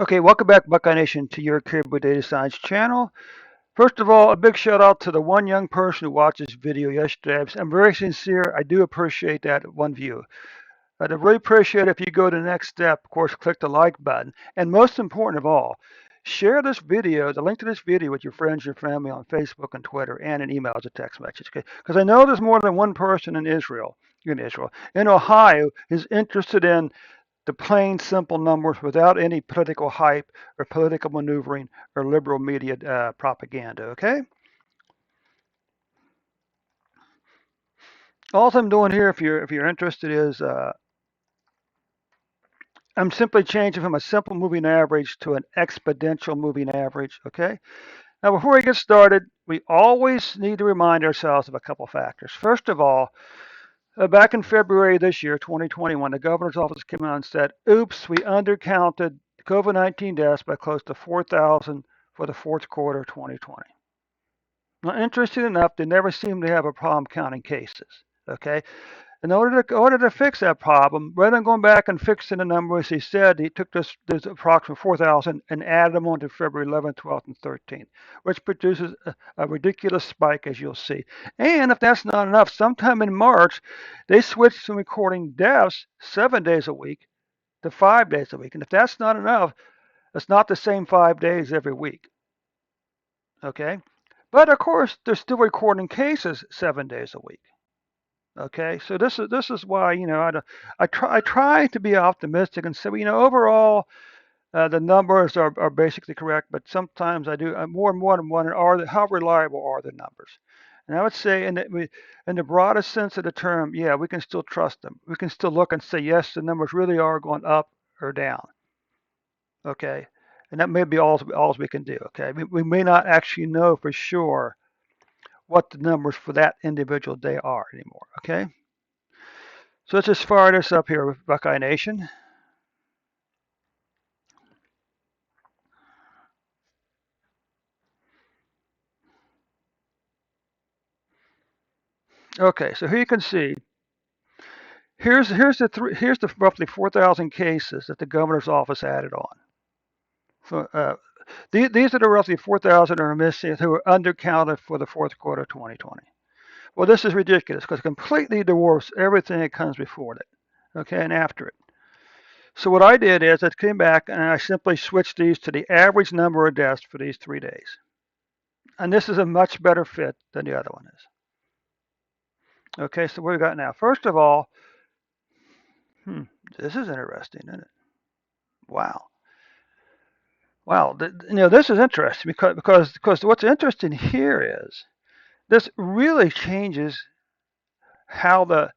Okay, welcome back, Buckeye Nation, to your Caribou Data Science channel. First of all, a big shout out to the one young person who watched this video yesterday. I'm very sincere. I do appreciate that one view. I'd really appreciate it if you go to the next step. Of course, click the like button. And most important of all, share this video, the link to this video with your friends, your family on Facebook and Twitter, and an email as a text message. Okay? Because I know there's more than one person in Ohio, is interested in the plain, simple numbers without any political hype or political maneuvering or liberal media propaganda. Okay. All I'm doing here, if you're interested, is I'm simply changing from a simple moving average to an exponential moving average. Okay. Now, before we get started, we always need to remind ourselves of a couple factors. First of all, back in February this year, 2021, the governor's office came out and said, oops, we undercounted COVID-19 deaths by close to 4,000 for the fourth quarter of 2020. Now, interesting enough, they never seem to have a problem counting cases. Okay, in order to fix that problem, rather than going back and fixing the numbers, he said he took this approximate 4,000 and added them on to February 11th, 12th, and 13th, which produces a ridiculous spike, as you'll see. And if that's not enough, sometime in March, they switched from recording deaths 7 days a week to 5 days a week. And if that's not enough, it's not the same 5 days every week. Okay, but of course, they're still recording cases 7 days a week. Okay, so this is why I try to be optimistic and say, overall the numbers are basically correct, but sometimes I do more and more and wonder, how reliable are the numbers? And I would say in the broadest sense of the term, yeah, we can still trust them. We can still look and say, yes, the numbers really are going up or down. Okay, and that may be all we can do. Okay, we may not actually know for sure what the numbers for that individual day are anymore. Okay. So let's just fire this up here with Buckeye Nation. Okay, so here you can see here's the roughly 4,000 cases that the governor's office added on. So these are the roughly 4,000 who are missing, who were undercounted for the fourth quarter of 2020. Well, this is ridiculous because it completely dwarfs everything that comes before it, okay, and after it. So what I did is I came back and I simply switched these to the average number of deaths for these 3 days. And this is a much better fit than the other one is. Okay, so what we got now? First of all, this is interesting, isn't it? Wow. Wow, this is interesting because what's interesting here is this really changes how the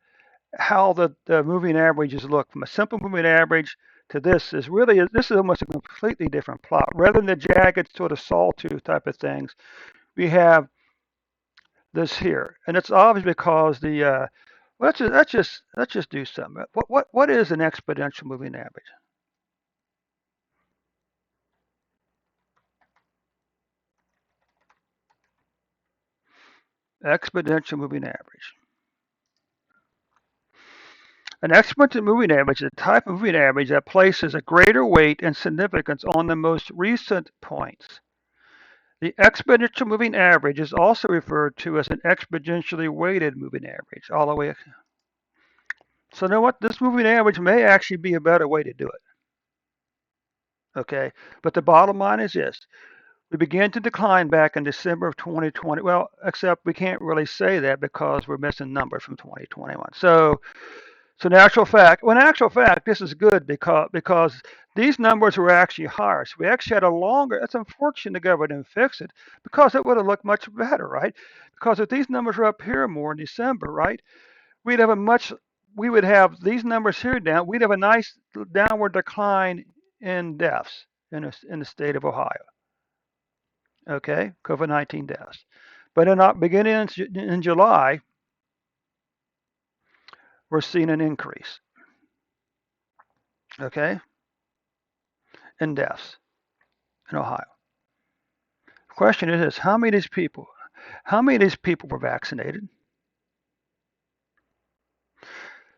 moving averages look. From a simple moving average to this is almost a completely different plot. Rather than the jagged sort of sawtooth type of things, we have this here, and it's obvious because let's just do something. What is an exponential moving average? Exponential moving average. An exponential moving average is a type of moving average that places a greater weight and significance on the most recent points. The exponential moving average is also referred to as an exponentially weighted moving average, all the way. So you know what? This moving average may actually be a better way to do it. Okay, but the bottom line is this: we began to decline back in December of 2020. Well, except we can't really say that because we're missing numbers from 2021. So in actual fact, this is good because these numbers were actually higher. So we actually had a longer. It's unfortunate the government didn't fix it because it would have looked much better, right? Because if these numbers were up here more in December, right, we'd have a much. We would have these numbers here down. We'd have a nice downward decline in deaths in the state of Ohio. Okay, COVID-19 deaths. But beginning in July, we're seeing an increase. Okay, in deaths in Ohio. The question is this: how many of these people were vaccinated?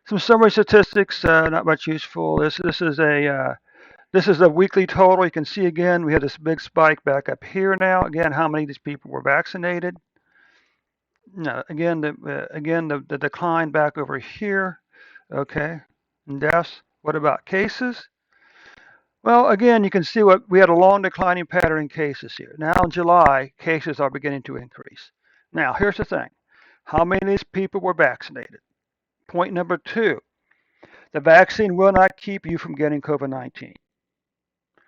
Some summary statistics, not much useful. This is This is a weekly total. You can see again, we had this big spike back up here now. Again, how many of these people were vaccinated? No, again, the decline back over here. Okay, and deaths. What about cases? Well, again, you can see what we had a long declining pattern in cases here. Now in July, cases are beginning to increase. Now, here's the thing. How many of these people were vaccinated? Point number two, the vaccine will not keep you from getting COVID-19,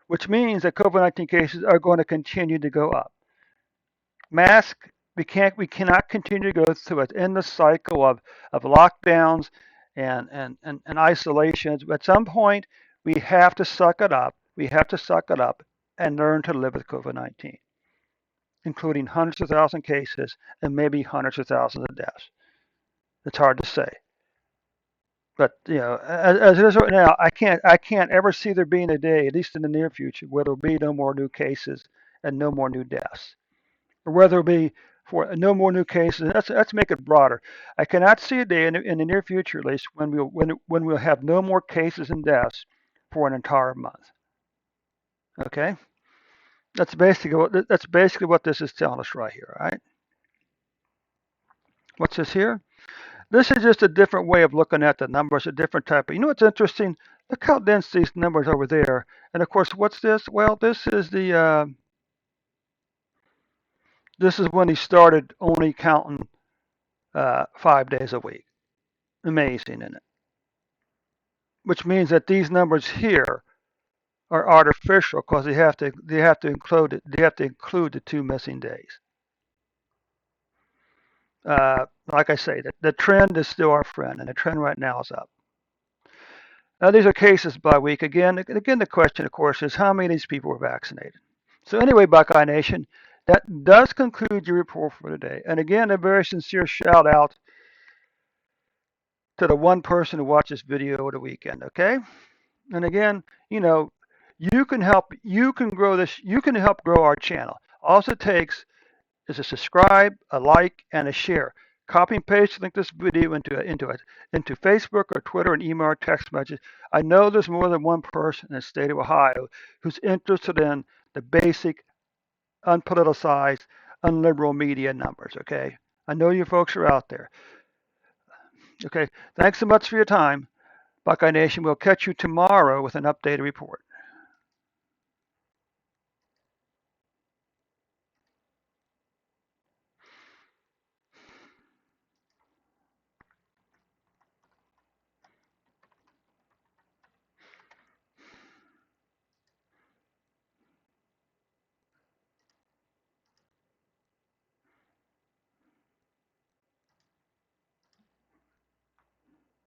which means that COVID-19 cases are going to continue to go up. Mask, we cannot continue to go through an endless cycle of lockdowns and isolations. At some point, we have to suck it up. We have to suck it up and learn to live with COVID-19, including hundreds of thousands of cases and maybe hundreds of thousands of deaths. It's hard to say. But as it is right now, I can't ever see there being a day, at least in the near future, where there'll be no more new cases and no more new deaths, or whether it be for no more new cases. Let's make it broader. I cannot see a day in the near future, at least, when we'll have no more cases and deaths for an entire month. Okay, that's basically what this is telling us right here. All right, what's this here? This is just a different way of looking at the numbers, a different type of. You know what's interesting? Look how dense these numbers over there. And of course, what's this? Well, this is when he started only counting 5 days a week. Amazing, isn't it? Which means that these numbers here are artificial because they have to include the 2 missing days. Like I say, the trend is still our friend, and the trend right now is up. Now these are cases by week. Again, the question, of course, is how many of these people were vaccinated. So anyway, Buckeye Nation, that does conclude your report for today. And again, a very sincere shout out to the one person who watched this video over the weekend. Okay. And again, you can grow this. You can help grow our channel. All it takes is a subscribe, a like, and a share. Copy and paste link this video into Facebook or Twitter and email or text message. I know there's more than one person in the state of Ohio who's interested in the basic, unpoliticized, unliberal media numbers. Okay, I know you folks are out there. Okay, thanks so much for your time, Buckeye Nation. We'll catch you tomorrow with an updated report.